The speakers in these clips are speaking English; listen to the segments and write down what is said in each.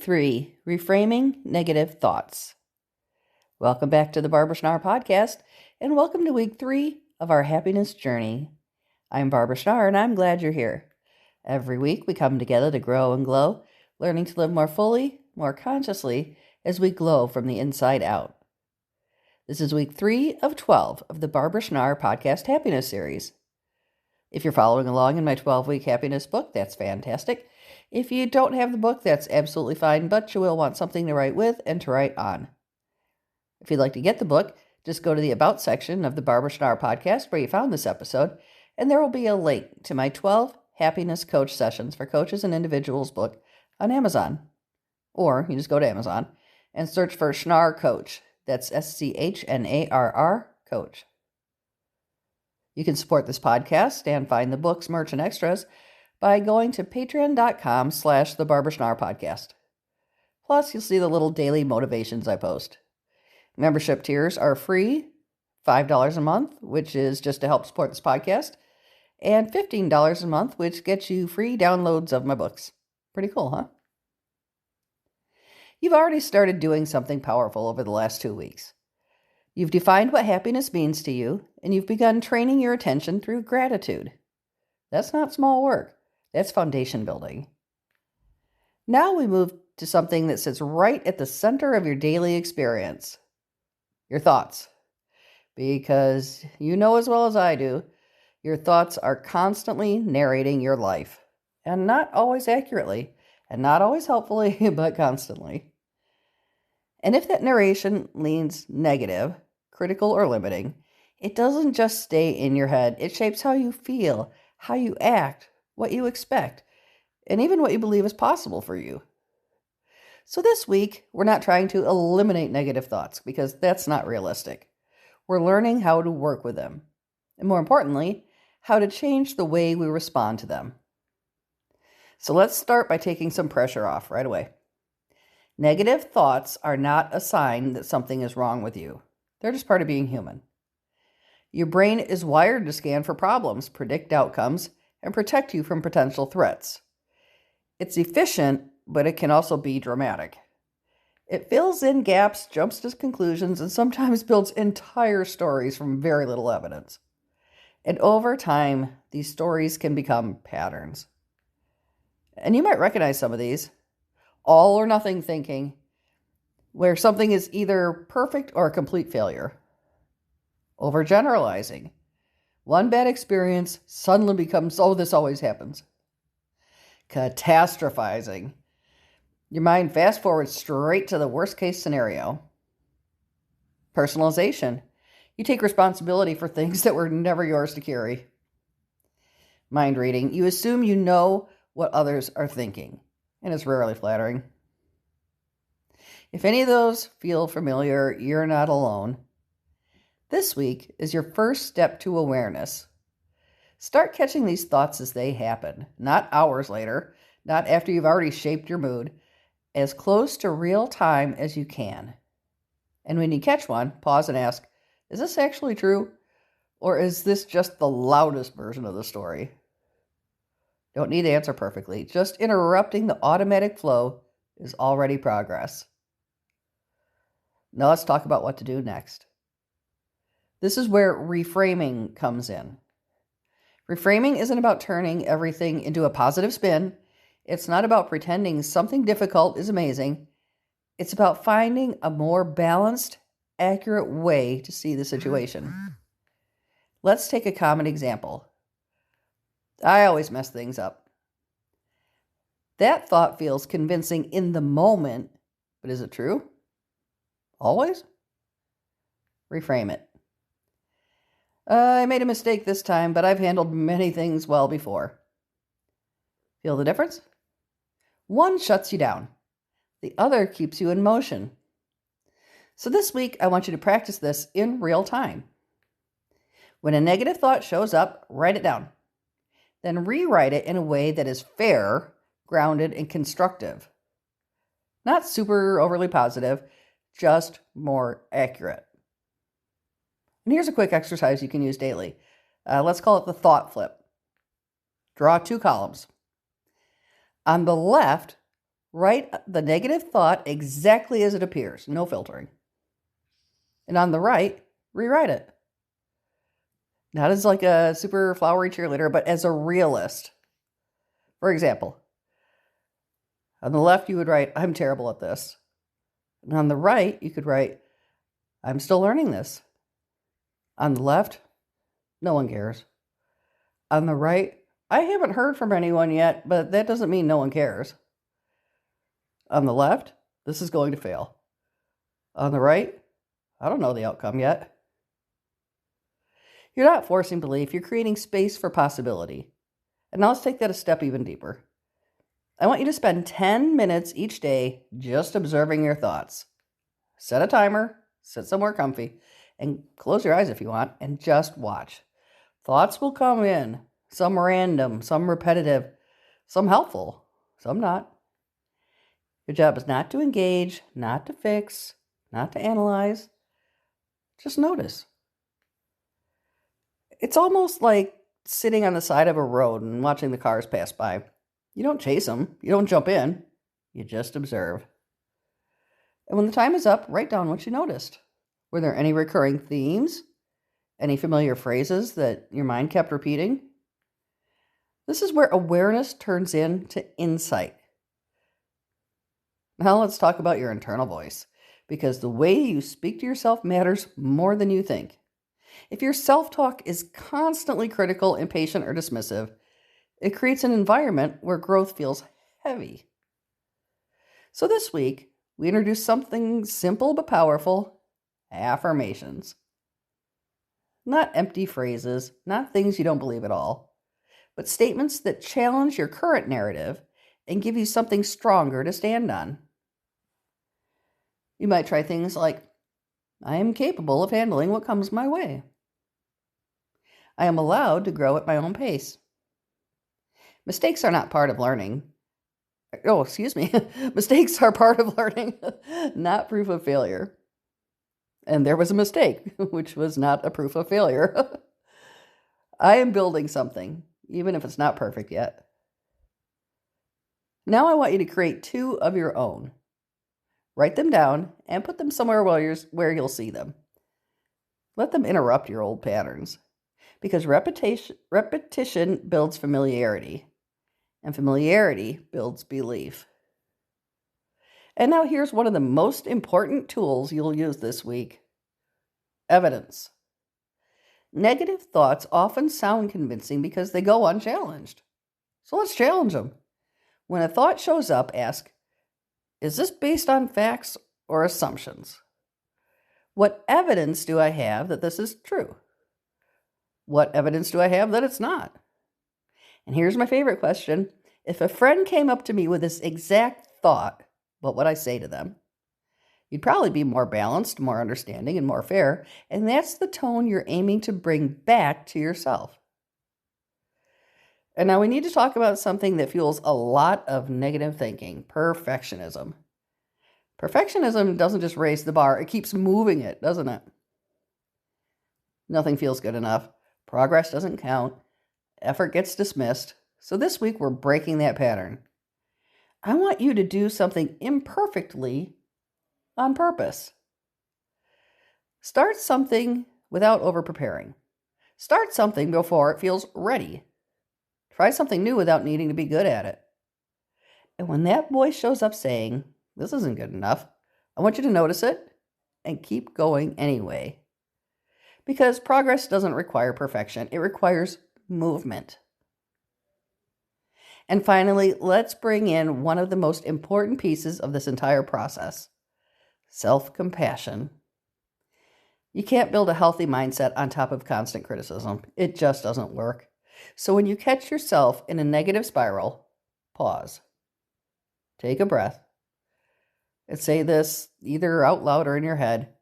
3, Reframing Negative Thoughts. Welcome back to the Barbara Schnarr podcast, and welcome to week 3 of our happiness journey. I'm Barbara Schnarr, and I'm glad you're here. Every week we come together to grow and glow, learning to live more fully, more consciously, as we glow from the inside out. This is week 3 of 12 of the Barbara Schnarr podcast happiness series. If you're following along in my 12-week happiness book, that's fantastic. If you don't have the book, that's absolutely fine, but you will want something to write with and to write on. If you'd like to get the book, just go to the About section of the Barbara Schnarr podcast where you found this episode, and there will be a link to my 12 Happiness Coach Sessions for Coaches and Individuals book on Amazon. Or you just go to Amazon and search for Schnarr Coach. That's Schnarr Coach. You can support this podcast and find the books, merch, and extras by going to patreon.com/The Barbara Schnarr Podcast. Plus, you'll see the little daily motivations I post. Membership tiers are free, $5 a month, which is just to help support this podcast, and $15 a month, which gets you free downloads of my books. Pretty cool, huh? You've already started doing something powerful over the last 2 weeks. You've defined what happiness means to you, and you've begun training your attention through gratitude. That's not small work. That's foundation building. Now we move to something that sits right at the center of your daily experience. Your thoughts. Because you know as well as I do, your thoughts are constantly narrating your life. And not always accurately, and not always helpfully, but constantly. And if that narration leans negative, critical, or limiting, it doesn't just stay in your head. It shapes how you feel, how you act, what you expect, and even what you believe is possible for you. So this week, we're not trying to eliminate negative thoughts because that's not realistic. We're learning how to work with them. And more importantly, how to change the way we respond to them. So let's start by taking some pressure off right away. Negative thoughts are not a sign that something is wrong with you. They're just part of being human. Your brain is wired to scan for problems, predict outcomes, and protect you from potential threats. It's efficient, but it can also be dramatic. It fills in gaps, jumps to conclusions, and sometimes builds entire stories from very little evidence. And over time, these stories can become patterns. And you might recognize some of these. All or nothing thinking, where something is either perfect or a complete failure. Overgeneralizing. One bad experience suddenly becomes, oh, this always happens. Catastrophizing. Your mind fast forwards straight to the worst case scenario. Personalization. You take responsibility for things that were never yours to carry. Mind reading. You assume you know what others are thinking, and it's rarely flattering. If any of those feel familiar, you're not alone. This week is your first step to awareness. Start catching these thoughts as they happen, not hours later, not after you've already shaped your mood, as close to real time as you can. And when you catch one, pause and ask, is this actually true? Or is this just the loudest version of the story? Don't need to answer perfectly. Just interrupting the automatic flow is already progress. Now let's talk about what to do next. This is where reframing comes in. Reframing isn't about turning everything into a positive spin. It's not about pretending something difficult is amazing. It's about finding a more balanced, accurate way to see the situation. Let's take a common example. I always mess things up. That thought feels convincing in the moment, but is it true? Always? Reframe it. I made a mistake this time, but I've handled many things well before. Feel the difference? One shuts you down. The other keeps you in motion. So this week, I want you to practice this in real time. When a negative thought shows up, write it down. Then rewrite it in a way that is fair, grounded, and constructive. Not super overly positive, just more accurate. And here's a quick exercise you can use daily. Let's call it the thought flip. Draw 2 columns. On the left, Write the negative thought exactly as it appears, no filtering. And on the right, rewrite it. Not as like a super flowery cheerleader, but as a realist. For example, on the left, you would write, I'm terrible at this. And on the right, you could write, I'm still learning this. On the left, no one cares. On the right, I haven't heard from anyone yet, but that doesn't mean no one cares. On the left, this is going to fail. On the right, I don't know the outcome yet. You're not forcing belief, you're creating space for possibility. And now let's take that a step even deeper. I want you to spend 10 minutes each day just observing your thoughts. Set a timer, sit somewhere comfy, and close your eyes if you want, and just watch. Thoughts will come in, some random, some repetitive, some helpful, some not. Your job is not to engage, not to fix, not to analyze. Just notice. It's almost like sitting on the side of a road and watching the cars pass by. You don't chase them. You don't jump in. You just observe. And when the time is up, write down what you noticed. Were there any recurring themes? Any familiar phrases that your mind kept repeating? This is where awareness turns into insight. Now let's talk about your internal voice, because the way you speak to yourself matters more than you think. If your self-talk is constantly critical, impatient, or dismissive, it creates an environment where growth feels heavy. So this week, we introduced something simple but powerful, affirmations. Not empty phrases, not things you don't believe at all, but statements that challenge your current narrative and give you something stronger to stand on. You might try things like, I am capable of handling what comes my way. I am allowed to grow at my own pace. Mistakes are not part of learning. Oh, excuse me. Mistakes are part of learning, not proof of failure. And there was a mistake, which was not a proof of failure. I am building something, even if it's not perfect yet. Now I want you to create 2 of your own. Write them down and put them somewhere where you'll see them. Let them interrupt your old patterns, because repetition builds familiarity, and familiarity builds belief. And now here's one of the most important tools you'll use this week: evidence. Negative thoughts often sound convincing because they go unchallenged. So let's challenge them. When a thought shows up, ask, is this based on facts or assumptions? What evidence do I have that this is true? What evidence do I have that it's not? And here's my favorite question. If a friend came up to me with this exact thought, what would I say to them? You'd probably be more balanced, more understanding, and more fair. And that's the tone you're aiming to bring back to yourself. And now we need to talk about something that fuels a lot of negative thinking: perfectionism. Perfectionism doesn't just raise the bar, it keeps moving it, doesn't it? Nothing feels good enough. Progress doesn't count. Effort gets dismissed. So this week we're breaking that pattern. I want you to do something imperfectly on purpose. Start something without over-preparing. Start something before it feels ready. Try something new without needing to be good at it. And when that voice shows up saying, this isn't good enough, I want you to notice it and keep going anyway. Because progress doesn't require perfection, it requires movement. And finally, let's bring in one of the most important pieces of this entire process: self-compassion. You can't build a healthy mindset on top of constant criticism. It just doesn't work. So when you catch yourself in a negative spiral, pause. Take a breath. And say this either out loud or in your head: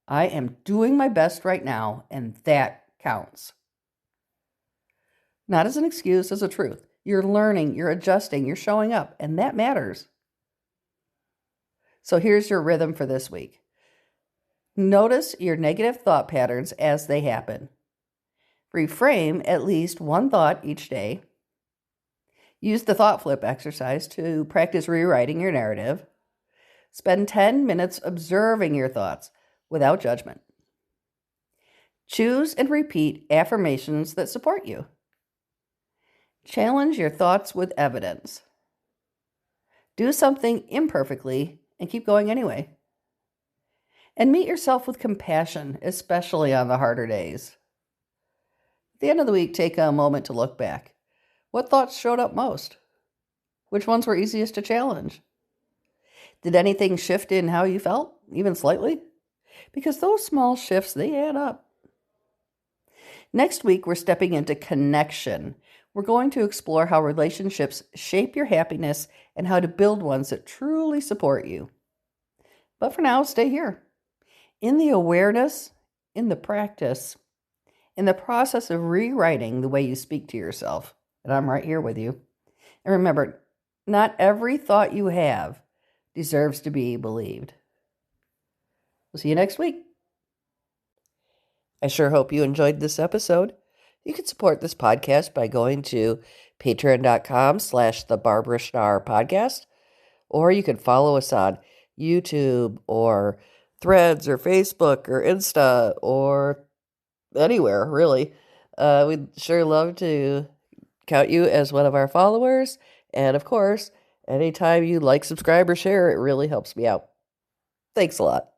I am doing my best right now, and that counts. Not as an excuse, as a truth. You're learning, you're adjusting, you're showing up, and that matters. So here's your rhythm for this week. Notice your negative thought patterns as they happen. Reframe at least one thought each day. Use the thought flip exercise to practice rewriting your narrative. Spend 10 minutes observing your thoughts without judgment. Choose and repeat affirmations that support you. Challenge your thoughts with evidence. Do something imperfectly and keep going anyway. And meet yourself with compassion, especially on the harder days. At the end of the week, take a moment to look back. What thoughts showed up most? Which ones were easiest to challenge? Did anything shift in how you felt, even slightly? Because those small shifts, they add up. Next week, we're stepping into connection. We're going to explore how relationships shape your happiness and how to build ones that truly support you. But for now, stay here. In the awareness, in the practice, in the process of rewriting the way you speak to yourself. And I'm right here with you. And remember, not every thought you have deserves to be believed. We'll see you next week. I sure hope you enjoyed this episode. You can support this podcast by going to patreon.com/theBarbaraSchnarr podcast, or you can follow us on YouTube or Threads or Facebook or Insta or anywhere, really. We'd sure love to count you as one of our followers. And of course, anytime you like, subscribe, or share, it really helps me out. Thanks a lot.